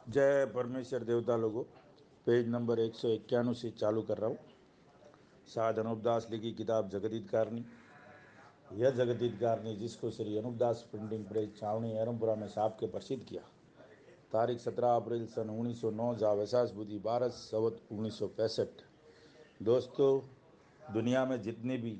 जय परमेश्वर देवता लोगों। पेज नंबर 191 से चालू कर रहा हूँ। साध अनूपदास लिखी किताब जगदीत कारणी। यह जगदीत कारणी जिसको श्री अनूपदास प्रिंटिंग प्रेस छावनी एरमपुरा में छाप के प्रसिद्ध किया। तारीख 17 अप्रैल सन 1909 जा वैसाख बुद्धि 12 संवत 1965। दोस्तों, दुनिया में जितनी भी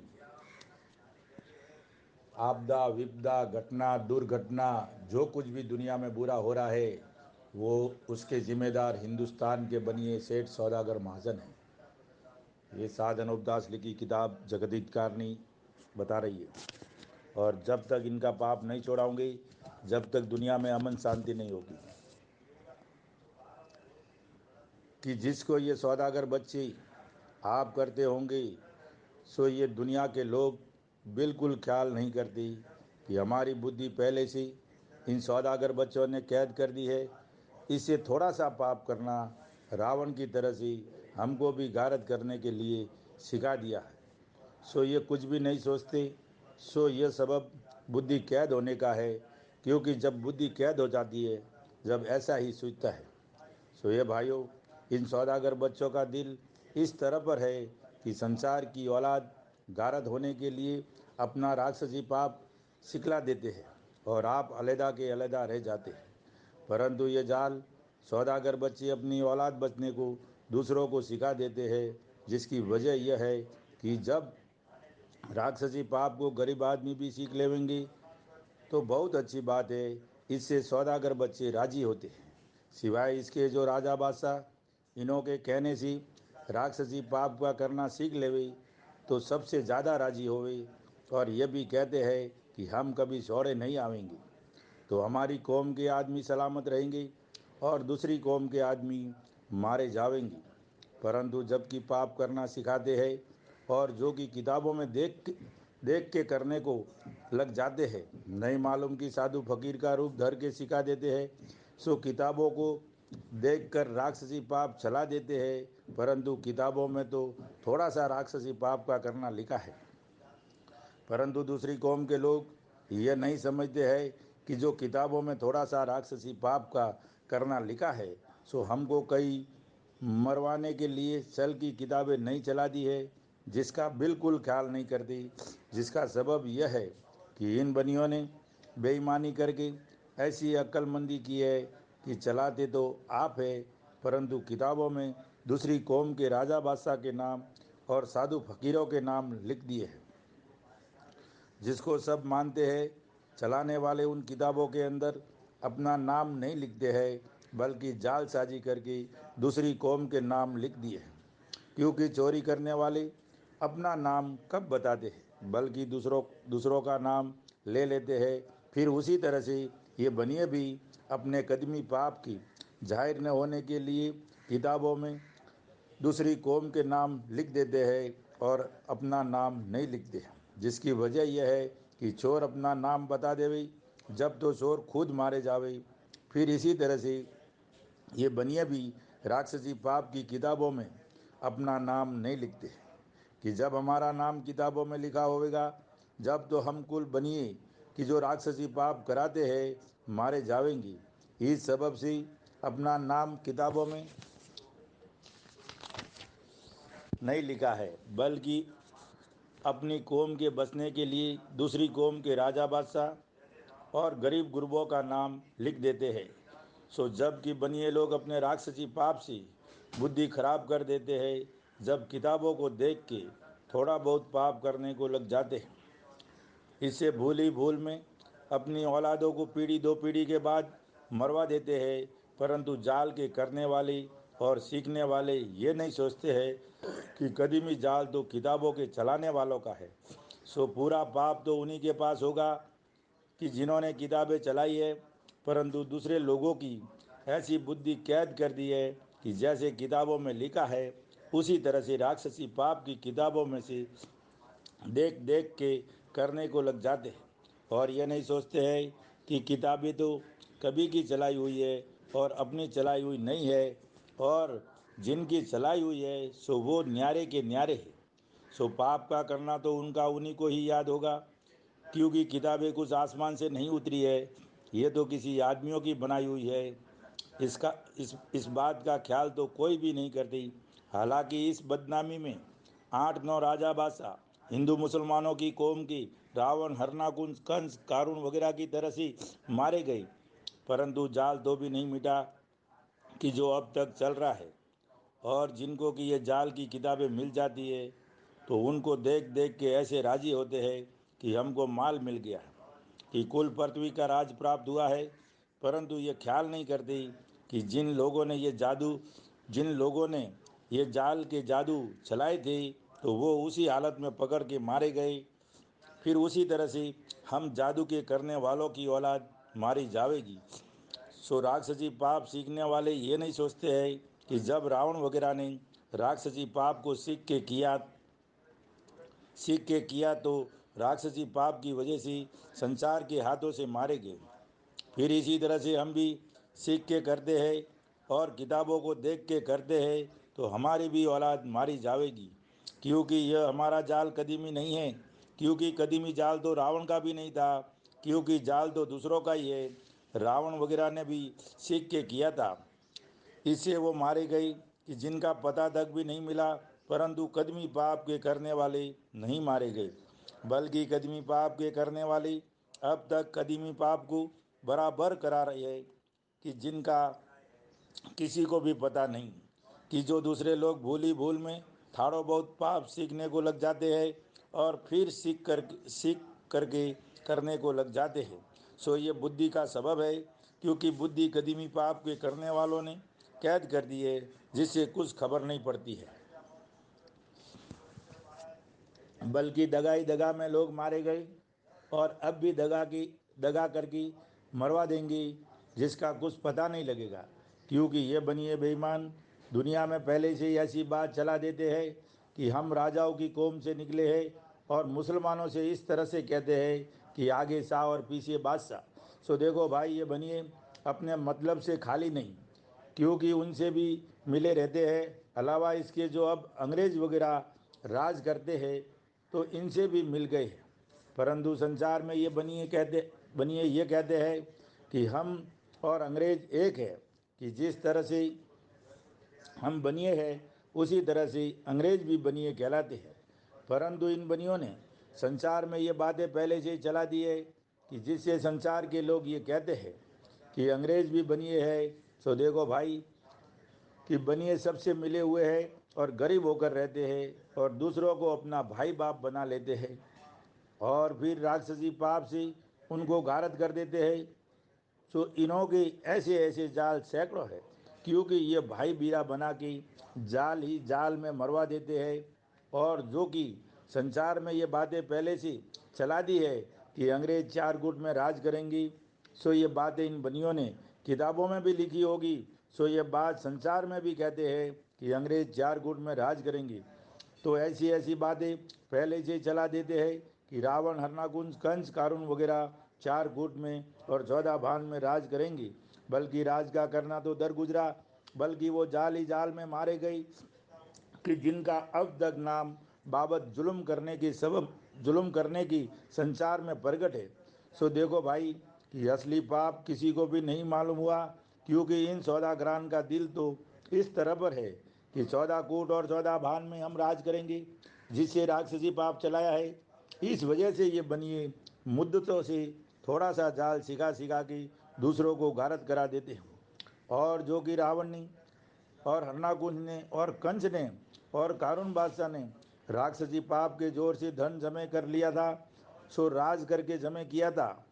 आपदा विपदा घटना दुर्घटना जो कुछ भी दुनिया में बुरा हो रहा है वो उसके जिम्मेदार हिंदुस्तान के बनिए सेठ सौदागर महाजन हैं। ये साध अनूपदास लिखी किताब जगदीत कारणी बता रही है। और जब तक इनका पाप नहीं छोड़ाऊंगे, जब तक दुनिया में अमन शांति नहीं होगी। कि जिसको ये सौदागर बच्चे आप करते होंगे, सो ये दुनिया के लोग बिल्कुल ख्याल नहीं करती कि हमारी बुद्धि पहले से इन सौदागर बच्चों ने कैद कर दी है। इससे थोड़ा सा पाप करना रावण की तरह से हमको भी गारद करने के लिए सिखा दिया है। सो ये कुछ भी नहीं सोचते। सो ये सबब बुद्धि कैद होने का है, क्योंकि जब बुद्धि कैद हो जाती है, जब ऐसा ही सोचता है। सो ये भाइयों, इन सौदागर बच्चों का दिल इस तरह पर है कि संसार की औलाद गारद होने के लिए अपना राक्षसी पाप सिखला देते हैं और आप अलहदा के अलहदा रह जाते हैं। परंतु ये जाल सौदागर बच्चे अपनी औलाद बचने को दूसरों को सिखा देते हैं, जिसकी वजह यह है कि जब राक्षसी पाप को गरीब आदमी भी सीख लेंगे तो बहुत अच्छी बात है। इससे सौदागर बच्चे राजी होते हैं। सिवाय इसके जो राजा बादशाह इन्हों के कहने से राक्षसी पाप का करना सीख लेवे तो सबसे ज़्यादा राजी होवे और ये भी कहते हैं कि हम कभी सौड़े नहीं आवेंगे, तो हमारी कौम के आदमी सलामत रहेंगे और दूसरी कौम के आदमी मारे जावेंगे। परंतु जबकि पाप करना सिखाते हैं और जो कि किताबों में देख के करने को लग जाते हैं, नहीं मालूम कि साधु फकीर का रूप धर के सिखा देते हैं। सो किताबों को देखकर राक्षसी पाप चला देते हैं, परंतु किताबों में तो थोड़ा सा राक्षसी पाप का करना लिखा है। परंतु दूसरी कौम के लोग ये नहीं समझते हैं कि जो किताबों में थोड़ा सा राक्षसी पाप का करना लिखा है, सो हमको कई मरवाने के लिए सल की किताबें नहीं चला दी है, जिसका बिल्कुल ख्याल नहीं करती। जिसका सबब यह है कि इन बनियों ने बेईमानी करके ऐसी अक्लमंदी की है कि चलाते तो आप है, परंतु किताबों में दूसरी कौम के राजा बादशाह के नाम और साधु फकीरों के नाम लिख दिए हैं, जिसको सब मानते हैं। चलाने वाले उन किताबों के अंदर अपना नाम नहीं लिखते हैं, बल्कि जालसाजी करके दूसरी कौम के नाम लिख दिए हैं। क्योंकि चोरी करने वाले अपना नाम कब बताते हैं, बल्कि दूसरों का नाम ले लेते हैं। फिर उसी तरह से ये बनिए भी अपने कदमी पाप की जाहिर न होने के लिए किताबों में दूसरी कौम के नाम लिख देते हैं और अपना नाम नहीं लिखते। जिसकी वजह यह है कि चोर अपना नाम बता देवे, जब तो चोर खुद मारे जावे। फिर इसी तरह से ये बनिए भी राक्षसी पाप की किताबों में अपना नाम नहीं लिखते कि जब हमारा नाम किताबों में लिखा होगा, जब तो हम कुल बनिए कि जो राक्षसी पाप कराते हैं मारे जावेंगे। इस सबब से अपना नाम किताबों में नहीं लिखा है, बल्कि अपनी कौम के बसने के लिए दूसरी कौम के राजा बादशाह और गरीब गुरबों का नाम लिख देते हैं। सो जब कि बनिए लोग अपने राक्षसी पाप से बुद्धि खराब कर देते हैं, जब किताबों को देख के थोड़ा बहुत पाप करने को लग जाते हैं। इससे भूल ही भूल में अपनी औलादों को पीढ़ी दो पीढ़ी के बाद मरवा देते हैं। परंतु जाल के करने वाले और सीखने वाले ये नहीं सोचते हैं कि कदीमी जाल तो किताबों के चलाने वालों का है। सो पूरा पाप तो उन्हीं के पास होगा कि जिन्होंने किताबें चलाई है, परंतु दूसरे लोगों की ऐसी बुद्धि कैद कर दी है कि जैसे किताबों में लिखा है उसी तरह से राक्षसी पाप की किताबों में से देख देख के करने को लग जाते हैं। और ये नहीं सोचते हैं कि किताबें तो कभी की चलाई हुई है और अपनी चलाई हुई नहीं है, और जिनकी चलाई हुई है सो वो न्यारे के न्यारे है। सो पाप का करना तो उनका उन्हीं को ही याद होगा, क्योंकि किताबें कुछ आसमान से नहीं उतरी है, ये तो किसी आदमियों की बनाई हुई है। इस बात का ख्याल तो कोई भी नहीं करती। हालांकि इस बदनामी में 8-9 राजा बादशाह हिंदू मुसलमानों की कौम की रावण, हरनाकुंज, कंस, कारून वगैरह की तरह से मारे गए, परंतु जाल तो भी नहीं मिटा कि जो अब तक चल रहा है। और जिनको कि ये जाल की किताबें मिल जाती है तो उनको देख देख के ऐसे राजी होते हैं कि हमको माल मिल गया, कि कुल पृथ्वी का राज प्राप्त हुआ है। परंतु ये ख्याल नहीं करती कि जिन लोगों ने ये जाल के जादू चलाए थे तो वो उसी हालत में पकड़ के मारे गए। फिर उसी तरह से हम जादू के करने वालों की औलाद मारी जाएगी। सो राक्षसी पाप सीखने वाले ये नहीं सोचते हैं कि जब रावण वगैरह ने राक्षसी पाप को सीख के किया तो राक्षसी पाप की वजह से संसार के हाथों से मारे गए। फिर इसी तरह से हम भी सीख के करते हैं और किताबों को देख के करते हैं तो हमारी भी औलाद मारी जाएगी। क्योंकि यह हमारा जाल कदीमी नहीं है, क्योंकि कदीमी जाल तो रावण का भी नहीं था, क्योंकि जाल तो दूसरों का ही है। रावण वगैरह ने भी सीख के किया था, इससे वो मारे गए कि जिनका पता तक भी नहीं मिला। परंतु कदमी पाप के करने वाले नहीं मारे गए, बल्कि कदमी पाप के करने वाले अब तक कदीमी पाप को बराबर करा रहे हैं, कि जिनका किसी को भी पता नहीं, कि जो दूसरे लोग भूली भूल में थोड़ा बहुत पाप सीखने को लग जाते हैं और फिर सीख करके करने को लग जाते हैं। सो ये बुद्धि का सबब है, क्योंकि बुद्धि कदीमी पाप के करने वालों ने कैद कर दी है, जिससे कुछ खबर नहीं पड़ती है। बल्कि दगा ही दगा में लोग मारे गए और अब भी दगा करके मरवा देंगे, जिसका कुछ पता नहीं लगेगा। क्योंकि ये बनिए बेईमान दुनिया में पहले से ही ऐसी बात चला देते हैं कि हम राजाओं की कौम से निकले हैं, और मुसलमानों से इस तरह से कहते हैं कि आगे शाह और पीछे बादशाह। सो देखो भाई, ये बनिए अपने मतलब से खाली नहीं, क्योंकि उनसे भी मिले रहते हैं। अलावा इसके जो अब अंग्रेज वगैरह राज करते हैं तो इनसे भी मिल गए हैं। परंतु संसार में बनिए ये कहते हैं कि हम और अंग्रेज एक है, कि जिस तरह से हम बनिए हैं उसी तरह से अंग्रेज भी बनिए कहलाते हैं। परंतु इन बनियों ने संसार में ये बातें पहले से ही चला दी है, कि जिससे संसार के लोग ये कहते हैं कि अंग्रेज भी बनिए है। सो देखो भाई, कि बनिए सबसे मिले हुए हैं और गरीब होकर रहते हैं और दूसरों को अपना भाई बाप बना लेते हैं, और फिर राक्षसी पाप से उनको गारत कर देते हैं। सो इन्हों के ऐसे ऐसे जाल सैकड़ों है, क्योंकि ये भाई बीरा बना के जाल ही जाल में मरवा देते हैं। और जो कि संसार में ये बातें पहले से चला दी है कि अंग्रेज 4 गुट में राज करेंगी। सो ये बातें इन बनियों ने किताबों में भी लिखी होगी। सो ये बात संसार में भी कहते हैं कि अंग्रेज 4 गुट में राज करेंगे। तो ऐसी ऐसी बातें पहले से चला देते हैं कि रावण, हरनाकुंज, कंस, कारून वगैरह 4 गुट में और 14 भान में राज करेंगे। बल्कि राज का करना तो दर गुजरा, बल्कि वो जाल ही जाल में मारे गए, कि जिनका अब तक नाम बाबत जुल्म करने की संसार में प्रगट है। सो देखो भाई, कि असली पाप किसी को भी नहीं मालूम हुआ, क्योंकि इन 14 ग्रान का दिल तो इस तरह पर है कि 14 कूट और 14 भान में हम राज करेंगे, जिससे राक्षसी पाप चलाया है। इस वजह से ये बनिए मुद्दतों से थोड़ा सा जाल सिखा के दूसरों को गारत करा देते हैं। और जो कि रावण ने और हरनाकुंज ने और कंस ने और कारून बादशाह ने राक्षसी पाप के जोर से धन जमे कर लिया था। सो राज करके जमे किया था,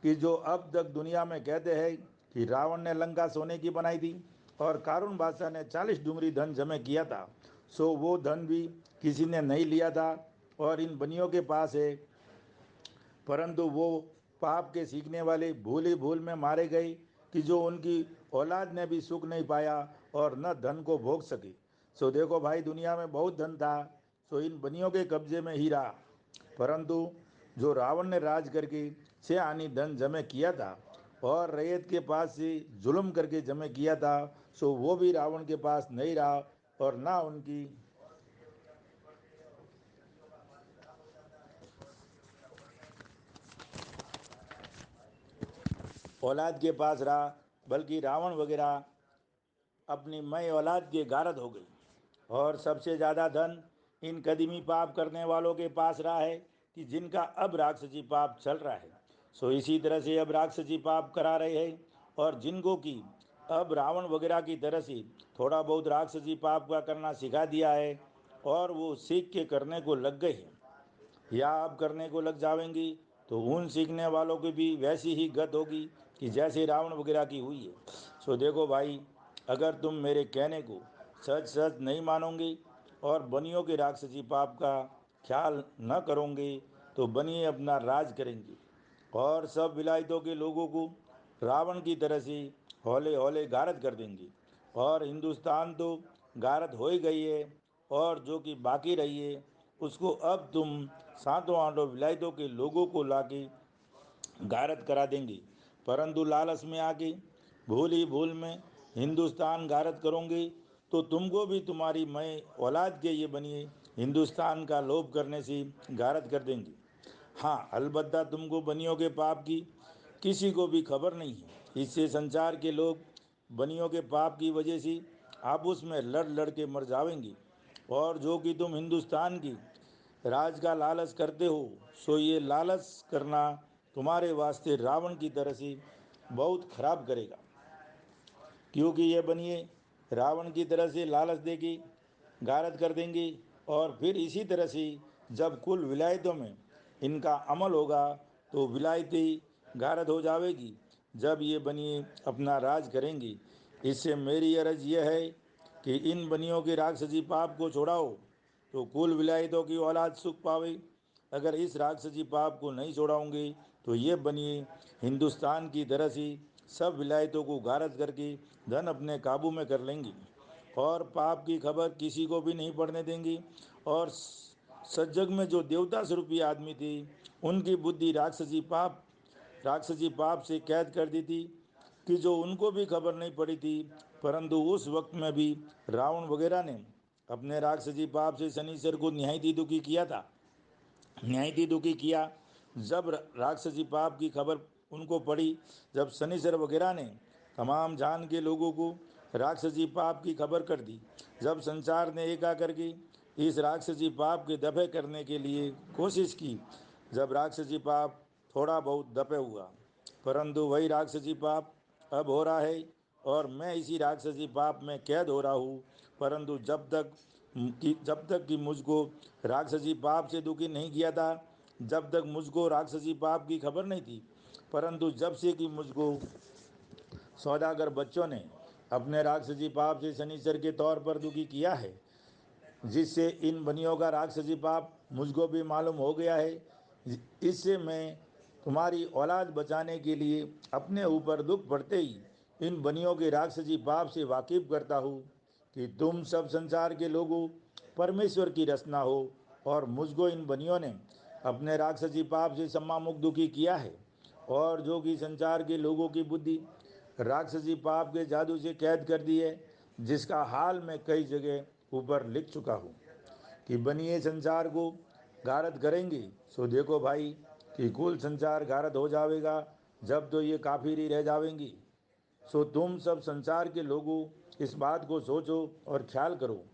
कि जो अब तक दुनिया में कहते हैं कि रावण ने लंका सोने की बनाई थी और कारून बादशाह ने 40 डूंगरी धन जमे किया था। सो वो धन भी किसी ने नहीं लिया था और इन बनियों के पास है। परंतु वो पाप के सीखने वाले भूल ही भूल में मारे गए, कि जो उनकी औलाद ने भी सुख नहीं पाया और न धन को भोग सकी। सो देखो भाई, दुनिया में बहुत धन था, सो इन बनियों के कब्जे में ही रहा। परंतु जो रावण ने राज करके से आनी धन जमे किया था और रैयत के पास से जुल्म करके जमे किया था, सो वो भी रावण के पास नहीं रहा और ना उनकी औलाद के पास रहा, बल्कि रावण वगैरह अपनी मय औलाद के गारद हो गई। और सबसे ज़्यादा धन इन कदीमी पाप करने वालों के पास रहा है कि जिनका अब राक्षसी पाप चल रहा है। सो इसी तरह से अब राक्षसी पाप करा रहे हैं, और जिनको कि अब रावण वगैरह की तरह से थोड़ा बहुत राक्षसी पाप का करना सिखा दिया है और वो सीख के करने को लग गए हैं या आप करने को लग जाएंगी, तो उन सीखने वालों की भी वैसी ही गत होगी कि जैसे रावण वगैरह की हुई है। सो देखो भाई, अगर तुम मेरे कहने को सच सच नहीं मानोगे और बनियों के राक्षसी पाप का ख्याल न करोगे, तो बनिए अपना राज करेंगे और सब विलायतों के लोगों को रावण की तरह से हौले हौले गारद कर देंगे। और हिंदुस्तान तो गारद हो ही गई है, और जो कि बाकी रही है उसको अब तुम सातों आठों विलायतों के लोगों को लाके गारद करा देंगे। परंतु लालच में आके भूल ही भूल में हिंदुस्तान गारद करोगे, तो तुमको भी तुम्हारी मय औलाद के ये बनिए हिंदुस्तान का लोभ करने से गारद कर देंगे। हाँ, अलबत्ता तुमको बनियों के पाप की किसी को भी खबर नहीं है। इससे संसार के लोग बनियों के पाप की वजह से आपस में लड़ लड़ के मर जाएंगे। और जो कि तुम हिंदुस्तान की राज का लालच करते हो, सो ये लालच करना तुम्हारे वास्ते रावण की तरह से बहुत खराब करेगा, क्योंकि ये बनिए रावण की तरह से लालच देगी, गारद कर देंगी। और फिर इसी तरह से जब कुल विलायतों में इनका अमल होगा, तो विलायती गारद हो जाएगी जब ये बनिए अपना राज करेंगी। इससे मेरी अर्ज यह है कि इन बनियों के राक्षसी पाप को छोड़ाओ, तो कुल विलायतों की औलाद सुख पावे। अगर इस राक्षसी पाप को नहीं छोड़ाओगे, तो ये बनिए हिंदुस्तान की तरह से सब विलायतों को गारद करके धन अपने काबू में कर लेंगी और पाप की खबर किसी को भी नहीं पड़ने देंगी। और सज्जग में जो देवता स्वरूपी आदमी थी, उनकी बुद्धि राक्षसी पाप से कैद कर दी थी कि जो उनको भी खबर नहीं पड़ी थी। परंतु उस वक्त में भी रावण वगैरह ने अपने राक्षसी पाप से शनिश्चर को निहायती दुखी किया था, निहायती दुखी किया। जब राक्षसी पाप की खबर उनको पड़ी, जब शनिश्चर वगैरह ने तमाम जान के लोगों को राक्षसी पाप की खबर कर दी, जब संसार ने एका करके इस राक्षसी पाप के दफे करने के लिए कोशिश की, जब राक्षसी पाप थोड़ा बहुत दफे हुआ, परंतु वही राक्षसी पाप अब हो रहा है और मैं इसी राक्षसी पाप में कैद हो रहा हूँ। परंतु जब तक कि मुझको राक्षसी पाप से दुखी नहीं किया था, जब तक मुझको राक्षसी पाप की खबर नहीं थी। परंतु जब से कि मुझको सौदागर बच्चों ने अपने राक्षसी पाप से शनिश्चर के तौर पर दुखी किया है, जिससे इन बनियों का राक्षसी पाप मुझको भी मालूम हो गया है, इससे मैं तुम्हारी औलाद बचाने के लिए अपने ऊपर दुख पड़ते ही इन बनियों के राक्षसी पाप से वाकिफ करता हूँ कि तुम सब संसार के लोगों परमेश्वर की रचना हो, और मुझको इन बनियों ने अपने राक्षसी पाप से सम्मामुख दुखी किया है। और जो कि संसार के लोगों की बुद्धि राक्षसी पाप के जादू से कैद कर दी है, जिसका हाल मैं कई जगह ऊपर लिख चुका हूँ कि बनिए संसार को गारद करेंगे। सो देखो भाई कि कुल संसार गारद हो जाएगा, जब तो ये काफिर ही रह जाएंगी। सो तुम सब संसार के लोगों इस बात को सोचो और ख्याल करो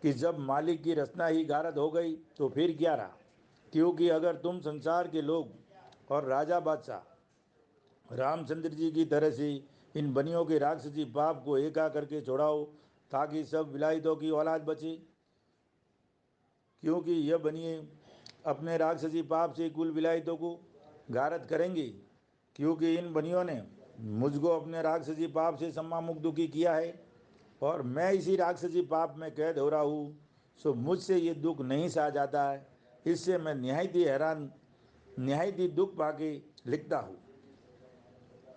कि जब मालिक की रचना ही गारद हो गई, तो फिर क्या रहा। क्योंकि अगर तुम संसार के लोग और राजा बादशाह रामचंद्र जी की तरह से इन बनियों के राक्षसी पाप को एका करके छोड़ाओ, ताकि सब विलायतों की औलाद बचे। क्योंकि यह बनिए अपने राक्षसी पाप से कुल विलायतों को गारद करेंगे। क्योंकि इन बनियों ने मुझको अपने राक्षसी पाप से सम्मामुख दुखी किया है और मैं इसी राक्षसी पाप में कैद हो रहा हूँ। सो मुझसे ये दुख नहीं सहा जाता है। इससे मैं निहायत ही दुख पाके लिखता हूँ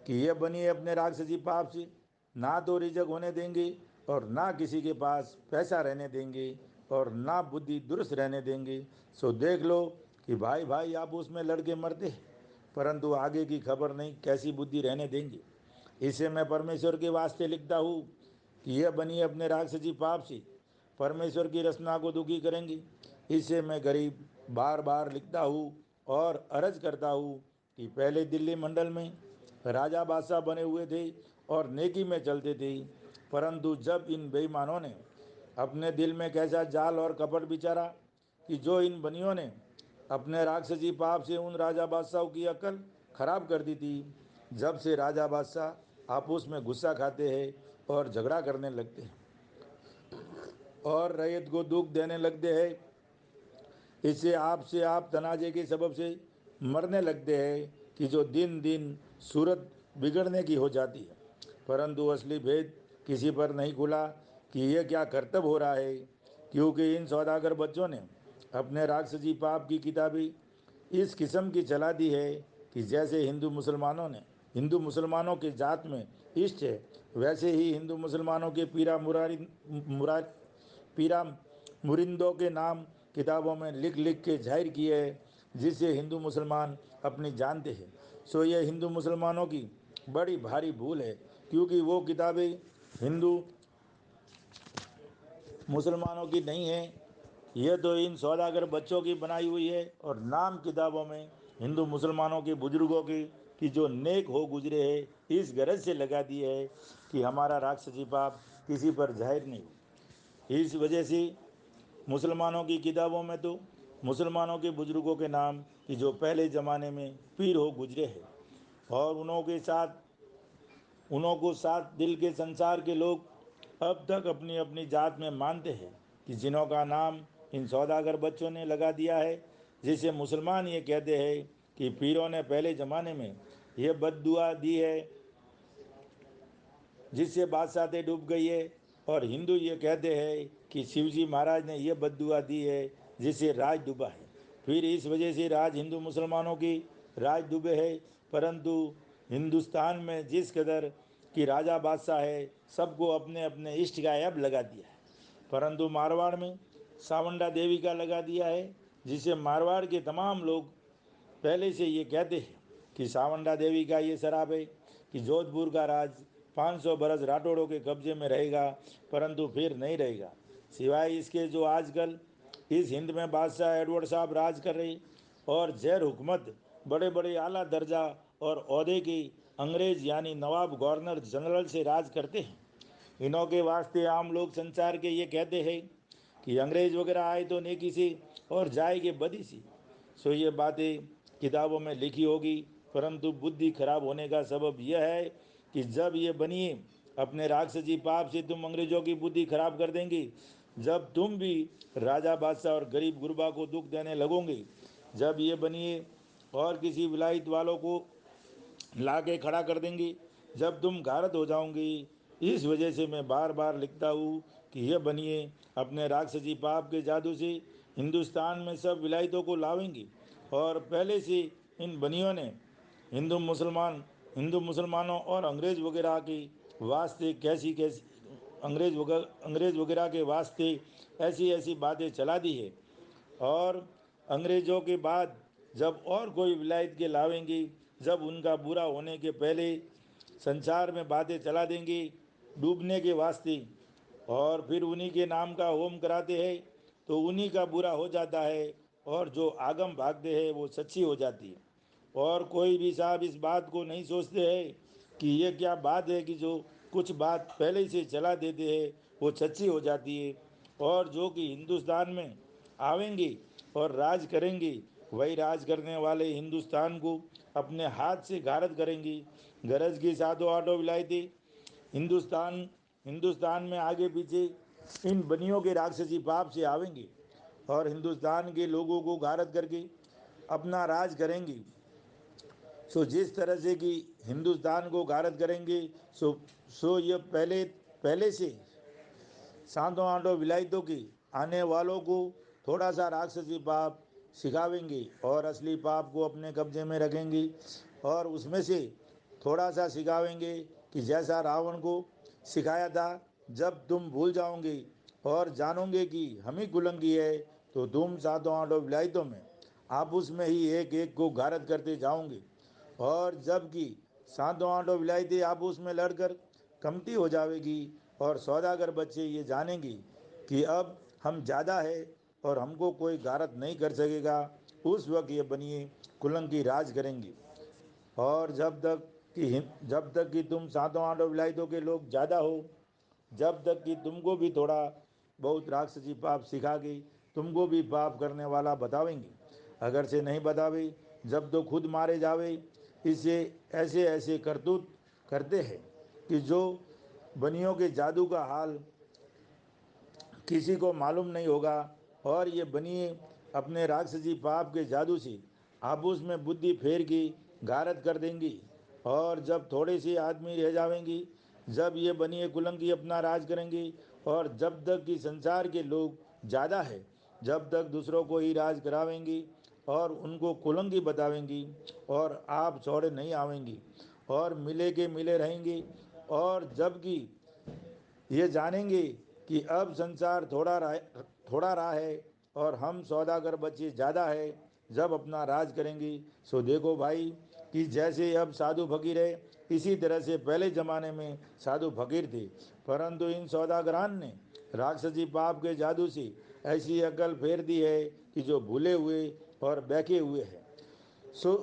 कि यह बनिए अपने राक्षसी पाप से ना तो रिजक होने देंगे और ना किसी के पास पैसा रहने देंगे और ना बुद्धि दुरुस्त रहने देंगे। सो देख लो कि भाई भाई आप उसमें लड़के मरते, परंतु आगे की खबर नहीं कैसी बुद्धि रहने देंगे। इसे मैं परमेश्वर के वास्ते लिखता हूँ कि यह बनिए अपने राक्षसी पाप से परमेश्वर की रचना को दुखी करेंगे। इसे मैं गरीब बार बार लिखता हूँ और अर्ज करता हूँ कि पहले दिल्ली मंडल में राजा बादशाह बने हुए थे और नेकी में चलते थे, परंतु जब इन बेईमानों ने अपने दिल में कैसा जाल और कपट बिचारा कि जो इन बनियों ने अपने राक्षसी पाप से उन राजा बादशाहों की अकल खराब कर दी थी। जब से राजा बादशाह आपस में गुस्सा खाते हैं और झगड़ा करने लगते हैं और रैयत को दुख देने लगते हैं, इससे आप तनाजे के सबब से मरने लगते हैं कि जो दिन दिन सूरत बिगड़ने की हो जाती है। परंतु असली भेद किसी पर नहीं खुला कि यह क्या कर्तव्य हो रहा है, क्योंकि इन सौदागर बच्चों ने अपने राक्षसी पाप की किताबी इस किस्म की चला दी है कि जैसे हिंदू मुसलमानों के जात में इष्ट है, वैसे ही हिंदू मुसलमानों के पीरा मुरिंदों के नाम किताबों में लिख लिख के जाहिर किए है, जिससे हिंदू मुसलमान अपनी जानते हैं। सो ये हिंदू मुसलमानों की बड़ी भारी भूल है, क्योंकि वो किताबें हिंदू मुसलमानों की नहीं है, यह तो इन सौदागर बच्चों की बनाई हुई है और नाम किताबों में हिंदू मुसलमानों के बुजुर्गों की कि जो नेक हो गुजरे है, इस गरज से लगा दी है कि हमारा राक्षसी पाप किसी पर जाहिर नहीं हो। इस वजह से मुसलमानों की किताबों में तो मुसलमानों के बुजुर्गों के नाम कि जो पहले ज़माने में पीर हो गुजरे हैं और उन्हों को साथ दिल के संसार के लोग अब तक अपनी अपनी जात में मानते हैं कि जिन्हों का नाम इन सौदागर बच्चों ने लगा दिया है, जिसे मुसलमान ये कहते हैं कि पीरों ने पहले ज़माने में ये बद्दुआ दी है जिससे बादशाहतें डूब गई है, और हिंदू ये कहते हैं कि शिवजी महाराज ने यह बद्दुआ दी है जिससे राज डूबा है। फिर इस वजह से राज हिंदू मुसलमानों की राज डूबे है। परंतु हिंदुस्तान में जिस कदर की राजा बादशाह है, सबको अपने अपने इष्ट का ऐब लगा दिया है। परंतु मारवाड़ में सावंडा देवी का लगा दिया है, जिसे मारवाड़ के तमाम लोग पहले से ये कहते हैं कि सावंडा देवी का ये शराब है कि जोधपुर का राज 500 बरस राठौड़ों के कब्जे में रहेगा, परंतु फिर नहीं रहेगा। सिवाय इसके जो आजकल इस हिंद में बादशाह एडवर्ड साहब राज कर रहे और जैर हुकूमत बड़े बड़े आला दर्जा और ओहदे की अंग्रेज यानी नवाब गवर्नर जनरल से राज करते हैं। इन्हों के वास्ते आम लोग संसार के ये कहते हैं कि अंग्रेज वगैरह आए तो नेकी सी और जाएगी बदी सी। सो ये बातें किताबों में लिखी होगी, परंतु बुद्धि खराब होने का सबब यह है कि जब ये बनिए अपने राक्षसी पाप से तुम अंग्रेजों की बुद्धि खराब कर देंगी, जब तुम भी राजा बादशाह और गरीब गुरबा को दुख देने लगोगे, जब ये बनिए और किसी विलायत वालों को ला के खड़ा कर देंगी, जब तुम गारत हो जाओगी। इस वजह से मैं बार बार लिखता हूँ कि यह बनिए अपने राक्षसी पाप के जादू से हिंदुस्तान में सब विलायतों को लावेंगी। और पहले से इन बनियों ने हिंदू मुसलमानों और अंग्रेज़ वगैरह के वास्ते कैसी कैसी अंग्रेज़ वगैरह के वास्ते ऐसी ऐसी बातें चला दी है। और अंग्रेज़ों के बाद जब और कोई विलायत के लावेंगी, जब उनका बुरा होने के पहले संसार में बातें चला देंगी डूबने के वास्ते, और फिर उन्हीं के नाम का होम कराते हैं तो उन्हीं का बुरा हो जाता है, और जो आगम भागते हैं वो सच्ची हो जाती है। और कोई भी साहब इस बात को नहीं सोचते हैं कि ये क्या बात है कि जो कुछ बात पहले से चला देते हैं वो सच्ची हो जाती है, और जो कि हिंदुस्तान में आवेंगी और राज करेंगी, वही राज करने वाले हिंदुस्तान को अपने हाथ से गारद करेंगी। गरज की सातों आठों विलायती हिंदुस्तान हिंदुस्तान में आगे पीछे इन बनियों के राक्षसी पाप से आवेंगी और हिंदुस्तान के लोगों को गारद करके अपना राज करेंगी। सो जिस तरह से कि हिंदुस्तान को गारद करेंगे, सो ये पहले पहले से सातों आठों विलायतों की आने वालों को थोड़ा सा राक्षसी पाप सिखावेंगी और असली पाप को अपने कब्जे में रखेंगी, और उसमें से थोड़ा सा सिखावेंगे कि जैसा रावण को सिखाया था। जब तुम भूल जाओगे और जानोगे कि हम ही कुलंगी है, तो तुम सातों आठों विलायतों में आप उसमें ही एक एक को गारद करते जाओगे, और जबकि सातों आठों विलायतें आप उसमें लड़कर कमती हो जाएगी और सौदागर बच्चे ये जानेंगे कि अब हम ज़्यादा है और हमको कोई गारत नहीं कर सकेगा। उस वक्त ये बनिए कुलंकी राज करेंगे। और जब तक कि तुम सातों आठों विलायतों के लोग ज़्यादा हो जब तक कि तुमको भी थोड़ा बहुत राक्षसी पाप सिखागी, तुमको भी पाप करने वाला बतावेंगी। अगर से नहीं बतावे, जब तो खुद मारे जावे। इससे ऐसे ऐसे करतूत करते हैं कि जो बनियों के जादू का हाल किसी को मालूम नहीं होगा। और ये बनिए अपने राक्षसी पाप के जादू से आपस में बुद्धि फेर की गारत कर देंगी। और जब थोड़े से आदमी रह जाएंगी, जब ये बनिए कुलंगी अपना राज करेंगी। और जब तक कि संसार के लोग ज़्यादा है, जब तक दूसरों को ही राज करावेंगी और उनको कुलंगी बतावेंगी, और आप छोड़े नहीं आवेंगी और मिले के मिले रहेंगे। और जबकि ये जानेंगे कि अब संसार थोड़ा रहा है और हम सौदागर बच्चे ज़्यादा है, जब अपना राज करेंगी। सो देखो भाई कि जैसे अब साधु फकीर है, इसी तरह से पहले ज़माने में साधु फकीर थे। परंतु इन सौदागरान ने राक्षसी पाप के जादू से ऐसी अकल फेर दी है कि जो भूले हुए और बैके हुए हैं। सो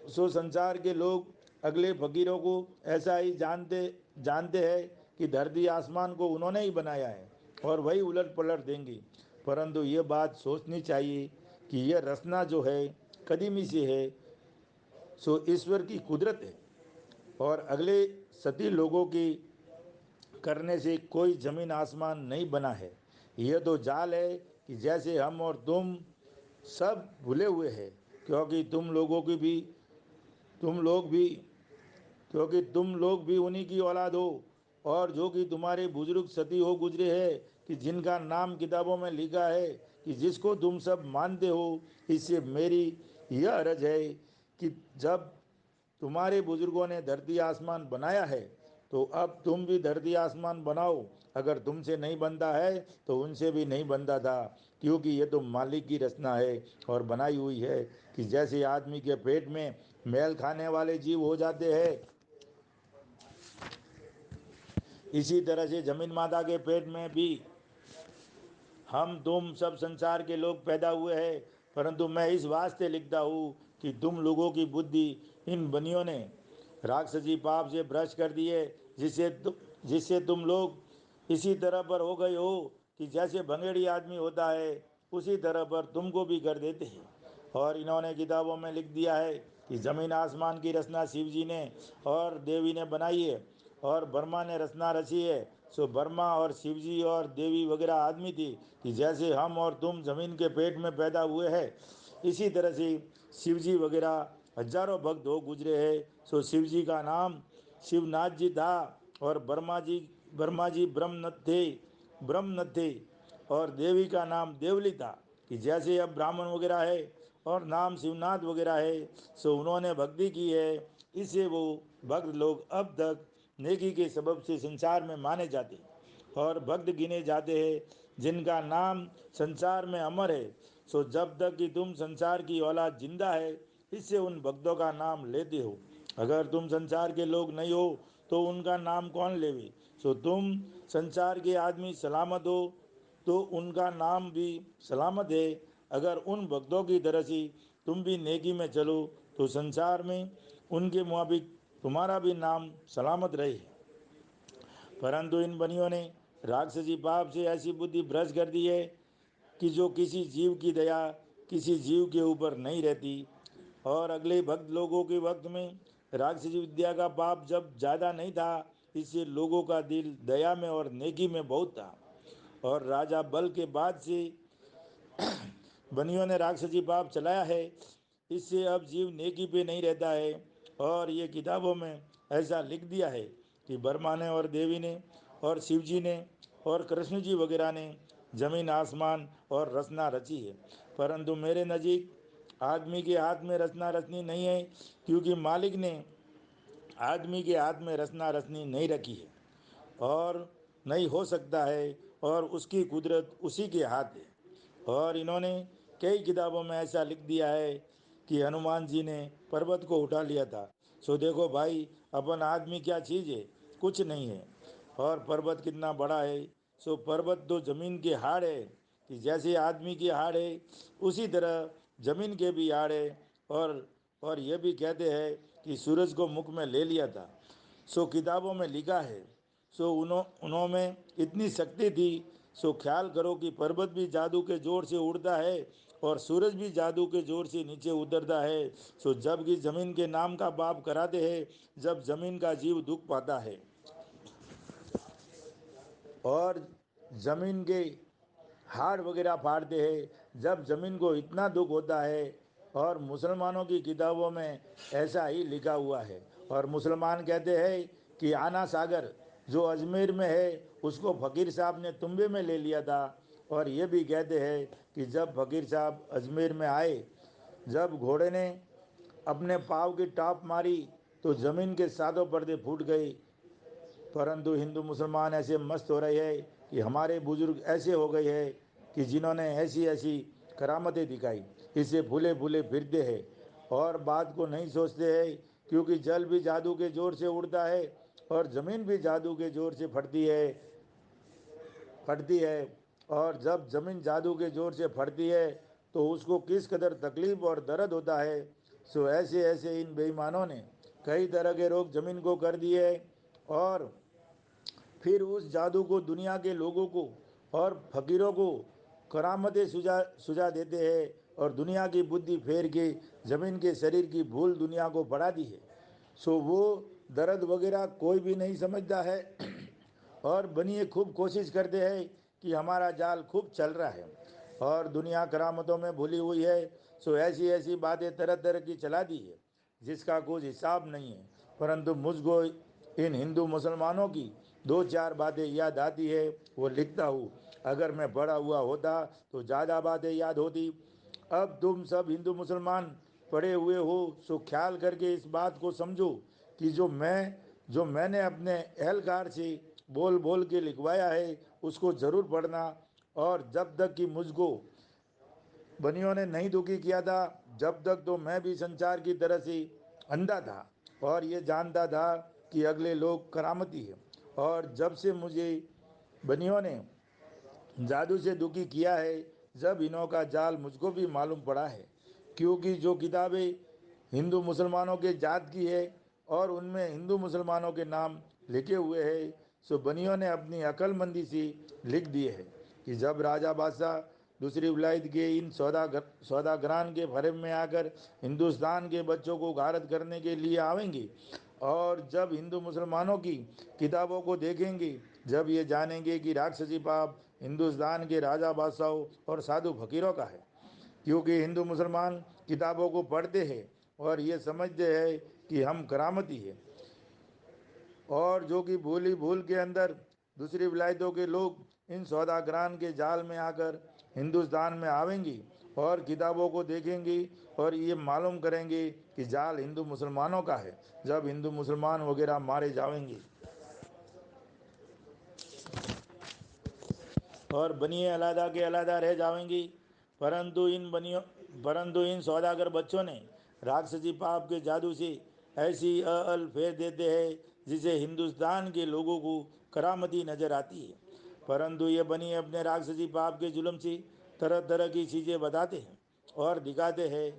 सो संसार के लोग अगले फकीरों को ऐसा ही जानते जानते हैं कि धरती आसमान को उन्होंने ही बनाया है और वही उलट पलट देंगे। परंतु ये बात सोचनी चाहिए कि यह रचना जो है कदीमी से है, सो ईश्वर की कुदरत है। और अगले सती लोगों की करने से कोई जमीन आसमान नहीं बना है। यह तो जाल है कि जैसे हम और तुम सब भूले हुए हैं, क्योंकि तुम लोग भी क्योंकि तुम लोग भी उन्हीं की औलाद हो। और जो कि तुम्हारे बुजुर्ग सती हो गुजरे हैं, कि जिनका नाम किताबों में लिखा है, कि जिसको तुम सब मानते हो। इससे मेरी यह अर्ज है कि जब तुम्हारे बुजुर्गों ने धरती आसमान बनाया है, तो अब तुम भी धरती आसमान बनाओ। अगर तुमसे नहीं बनता है तो उनसे भी नहीं बनता था, क्योंकि ये तो मालिक की रचना है और बनाई हुई है। कि जैसे आदमी के पेट में मैल खाने वाले जीव हो जाते हैं, इसी तरह से जमीन माता के पेट में भी हम तुम सब संसार के लोग पैदा हुए हैं। परंतु मैं इस वास्ते लिखता हूँ कि तुम लोगों की बुद्धि इन बनियों ने राक्षसी पाप से भ्रष्ट कर दी है, जिससे तुम लोग इसी तरह पर हो गए हो कि जैसे भंगेड़ी आदमी होता है, उसी तरह पर तुमको भी कर देते हैं। और इन्होंने किताबों में लिख दिया है कि जमीन आसमान की रचना शिव जी ने और देवी ने बनाई है, और ब्रह्मा ने रचना रची है। सो ब्रह्मा और शिव जी और देवी वगैरह आदमी थी, कि जैसे हम और तुम जमीन के पेट में पैदा हुए हैं, इसी तरह से शिव जी वगैरह हजारों भक्त हो गुजरे हैं। सो शिव जी का नाम शिवनाथ जी था, और ब्रह्मा जी ब्रह्मनथ थे। और देवी का नाम देवली था, कि जैसे अब ब्राह्मण वगैरह है और नाम शिवनाथ वगैरह है। सो उन्होंने भक्ति की है, इससे वो भक्त लोग अब तक नेकी के सबब से संसार में माने जाते और भक्त गिने जाते हैं, जिनका नाम संसार में अमर है। सो जब तक कि तुम संसार की औलाद जिंदा है, इससे उन भक्तों का नाम लेते हो। अगर तुम संसार के लोग नहीं हो तो उनका नाम कौन लेवे। सो तुम संसार के आदमी सलामत हो तो उनका नाम भी सलामत है। अगर उन भक्तों की तरह से तुम भी नेकी में चलो तो संसार में उनके मुताबिक तुम्हारा भी नाम सलामत रहे। परंतु इन बनियों ने राक्षसी पाप से ऐसी बुद्धि भ्रष्ट कर दी है कि जो किसी जीव की दया किसी जीव के ऊपर नहीं रहती। और अगले भक्त लोगों के वक्त में राक्षसी विद्या का पाप जब ज़्यादा नहीं था, इससे लोगों का दिल दया में और नेकी में बहुत था। और राजा बल के बाद से बनियों ने राक्षसी पाप चलाया है, इससे अब जीव नेकी पे नहीं रहता है। और ये किताबों में ऐसा लिख दिया है कि ब्रह्मा ने और देवी ने और शिव जी ने और कृष्ण जी वगैरह ने जमीन आसमान और रचना रची है। परंतु मेरे नज़दीक आदमी के हाथ में रचना रचनी नहीं है, क्योंकि मालिक ने आदमी के हाथ में रचना रचनी नहीं रखी है और नहीं हो सकता है, और उसकी कुदरत उसी के हाथ है। और इन्होंने कई किताबों में ऐसा लिख दिया है कि हनुमान जी ने पर्वत को उठा लिया था। सो देखो भाई, अपन आदमी क्या चीज़ है, कुछ नहीं है। और पर्वत कितना बड़ा है। सो पर्वत तो जमीन के हाड़ है, कि जैसे आदमी की हाड़ है उसी तरह जमीन के भी हाड़ है। और ये भी कहते हैं कि सूरज को मुख में ले लिया था। सो किताबों में लिखा है सो उन्होंने इतनी शक्ति थी। सो ख्याल करो कि पर्वत भी जादू के जोर से उड़ता है और सूरज भी जादू के जोर से नीचे उतरता है। सो जब कि जमीन के नाम का पाप कराते हैं, जब जमीन का जीव दुख पाता है और जमीन के हाड़ वगैरह फाड़ते हैं, जब जमीन को इतना दुख होता है। और मुसलमानों की किताबों में ऐसा ही लिखा हुआ है। और मुसलमान कहते हैं कि आना सागर जो अजमेर में है उसको फ़कीर साहब ने तुम्बे में ले लिया था। और ये भी कहते हैं कि जब फ़कीर साहब अजमेर में आए, जब घोड़े ने अपने पाँव की टाप मारी तो ज़मीन के सातों पर्दे फूट गए। परंतु हिंदू मुसलमान ऐसे मस्त हो रहे हैं कि हमारे बुजुर्ग ऐसे हो गए हैं कि जिन्होंने ऐसी ऐसी करामतें दिखाई, इससे फूले फूले फिरते हैं और बात को नहीं सोचते हैं। क्योंकि जल भी जादू के जोर से उड़ता है और ज़मीन भी जादू के जोर से फटती है। और जब ज़मीन जादू के जोर से फटती है तो उसको किस कदर तकलीफ और दर्द होता है। सो ऐसे ऐसे इन बेईमानों ने कई तरह के रोग ज़मीन को कर दिए और फिर उस जादू को दुनिया के लोगों को और फकीरों को करामतें सुझा देते हैं और दुनिया की बुद्धि फेर के ज़मीन के शरीर की भूल दुनिया को बढ़ा दी है। सो वो दर्द वगैरह कोई भी नहीं समझता है और बनिए खूब कोशिश करते हैं कि हमारा जाल खूब चल रहा है और दुनिया करामतों में भूली हुई है। सो ऐसी ऐसी बातें तरह तरह की चला दी है जिसका कुछ हिसाब नहीं है। परंतु मुझको इन हिंदू मुसलमानों की दो चार बातें याद आती है, वो लिखता हूँ। अगर मैं बड़ा हुआ होता तो ज़्यादा बातें याद होती। अब तुम सब हिंदू मुसलमान पढ़े हुए हो, सो ख्याल करके इस बात को समझो कि जो मैंने अपने एहलकार से बोल बोल के लिखवाया है उसको ज़रूर पढ़ना। और जब तक कि मुझको बनियों ने नहीं दुखी किया था, जब तक तो मैं भी संसार की तरह से अंधा था और ये जानता था कि अगले लोग करामती है। और जब से मुझे बनियों ने जादू से दुखी किया है, जब इन्हों का जाल मुझको भी मालूम पड़ा है। क्योंकि जो किताबें हिंदू मुसलमानों के जात की है और उनमें हिंदू मुसलमानों के नाम लिखे हुए हैं, सो बनियों ने अपनी अक्लमंदी से लिख दिए है कि जब राजा बादशाह दूसरी विलायत के इन सौदागरान के फरेब में आकर हिंदुस्तान के बच्चों को गारद करने के लिए आवेंगे और जब हिंदू मुसलमानों की किताबों को देखेंगे, जब ये जानेंगे कि राक्षसी पाप हिंदुस्तान के राजा बादशाहों और साधु फकीरों का है। क्योंकि हिंदू मुसलमान किताबों को पढ़ते हैं और ये समझते हैं कि हम करामती है। और जो कि भूली भूल के अंदर दूसरी विलायतों के लोग इन सौदागरान के जाल में आकर हिंदुस्तान में आवेंगी और किताबों को देखेंगी और ये मालूम करेंगे कि जाल हिंदू मुसलमानों का है। जब हिंदू मुसलमान वगैरह मारे जाएंगे और बनिए अलहदा के अलहदा रह जाएंगी। परंतु इन सौदागर बच्चों ने राक्षसी पाप के जादू से ऐसी अल फेर देते हैं जिसे हिंदुस्तान के लोगों को करामती नजर आती है। परंतु ये बनिए अपने राक्षसी पाप के जुल्म से तरह तरह की चीज़ें बताते हैं और दिखाते हैं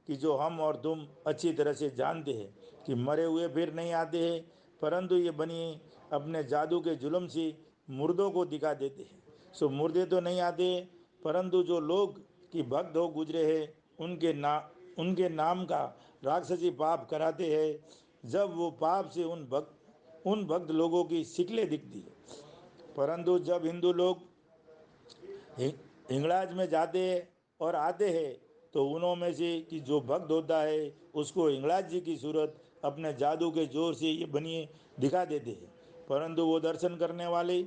कि जो हम और तुम अच्छी तरह से जानते हैं कि मरे हुए फिर नहीं आते हैं। परंतु ये बनिए अपने जादू के जुल्म से मुर्दों को दिखा देते हैं। सो मुर्दे तो नहीं आते, परंतु जो लोग की भक्त हो गुजरे हैं उनके नाम का राक्षसी पाप कराते हैं। जब वो पाप से उन भक्त लोगों की शिकलें दिखती है। परंतु जब हिंदू लोग हिंगलाज में जाते हैं और आते हैं तो उन्हों में से कि जो भक्त होता है उसको हिंगलाज जी की सूरत अपने जादू के जोर से ये बनिए दिखा देते हैं। परंतु वो दर्शन करने वाले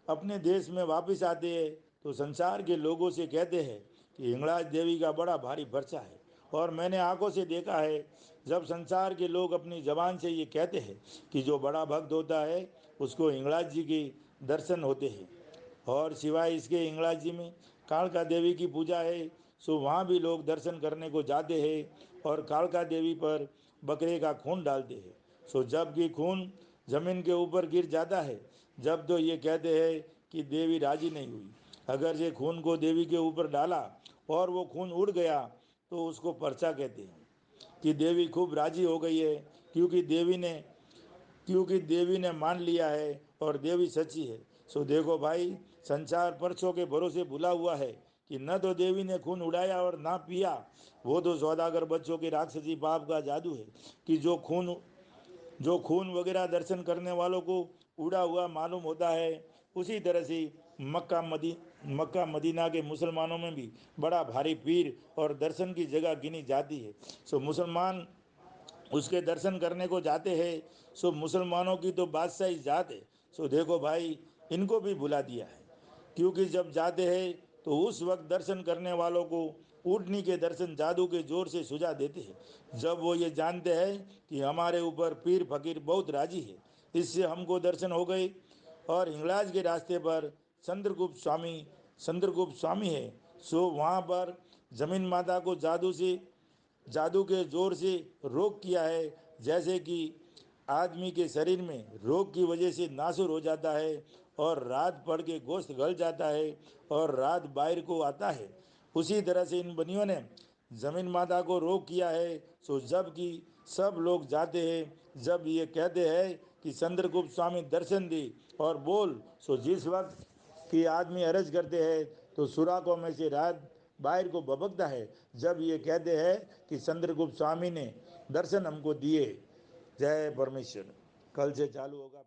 अपने देश में वापस आते हैं तो संसार के लोगों से कहते हैं कि हिंगलाज देवी का बड़ा भारी पर्चा है। और मैंने आंखों से देखा है जब संसार के लोग अपनी जबान से ये कहते हैं कि जो बड़ा भक्त होता है उसको हिंगलाज जी के दर्शन होते हैं। और सिवाय इसके हिंगलाज जी में कालका देवी की पूजा है, सो वहाँ भी लोग दर्शन करने को जाते हैं और कालका देवी पर बकरे का खून डालते हैं। सो जब कि खून जमीन के ऊपर गिर जाता है, जब तो ये कहते हैं कि देवी राजी नहीं हुई। अगर ये खून को देवी के ऊपर डाला और वो खून उड़ गया तो उसको पर्चा कहते हैं कि देवी खूब राजी हो गई है। क्योंकि देवी ने मान लिया है और देवी सच्ची है। सो देखो भाई, संसार परसों के भरोसे भुला हुआ है कि न तो देवी ने खून उड़ाया और ना पिया। वो तो सौदागर बच्चों की राक्षसी पाप का जादू है कि जो खून वगैरह दर्शन करने वालों को उड़ा हुआ मालूम होता है। उसी तरह से मक्का मदीना के मुसलमानों में भी बड़ा भारी पीर और दर्शन की जगह गिनी जाती है। सो मुसलमान उसके दर्शन करने को जाते हैं। सो मुसलमानों की तो बादशाही जात है। सो देखो भाई, इनको भी भुला दिया है, क्योंकि जब जाते हैं तो उस वक्त दर्शन करने वालों को ऊँटनी के दर्शन जादू के जोर से सुझा देते हैं। जब वो ये जानते हैं कि हमारे ऊपर पीर फकीर बहुत राजी है, इससे हमको दर्शन हो गए। और हिंगलाज के रास्ते पर चंद्रगुप्त स्वामी है। सो वहाँ पर जमीन माता को जादू के जोर से रोग किया है। जैसे कि आदमी के शरीर में रोग की वजह से नासुर हो जाता है और रात पड़ के गोश्त गल जाता है और रात बाहर को आता है। उसी तरह से इन बनियों ने जमीन माता को रोग किया है। सो जब कि सब लोग जाते हैं, जब ये कहते हैं कि चंद्रगुप्त स्वामी दर्शन दी और बोल, सो जिस वक्त कि आदमी अर्ज करते हैं तो सुराखों में से रात बाहर को भबकता है। जब ये कहते हैं कि चंद्रगुप्त स्वामी ने दर्शन हमको दिए। जय परमेश्वर। कल से चालू होगा।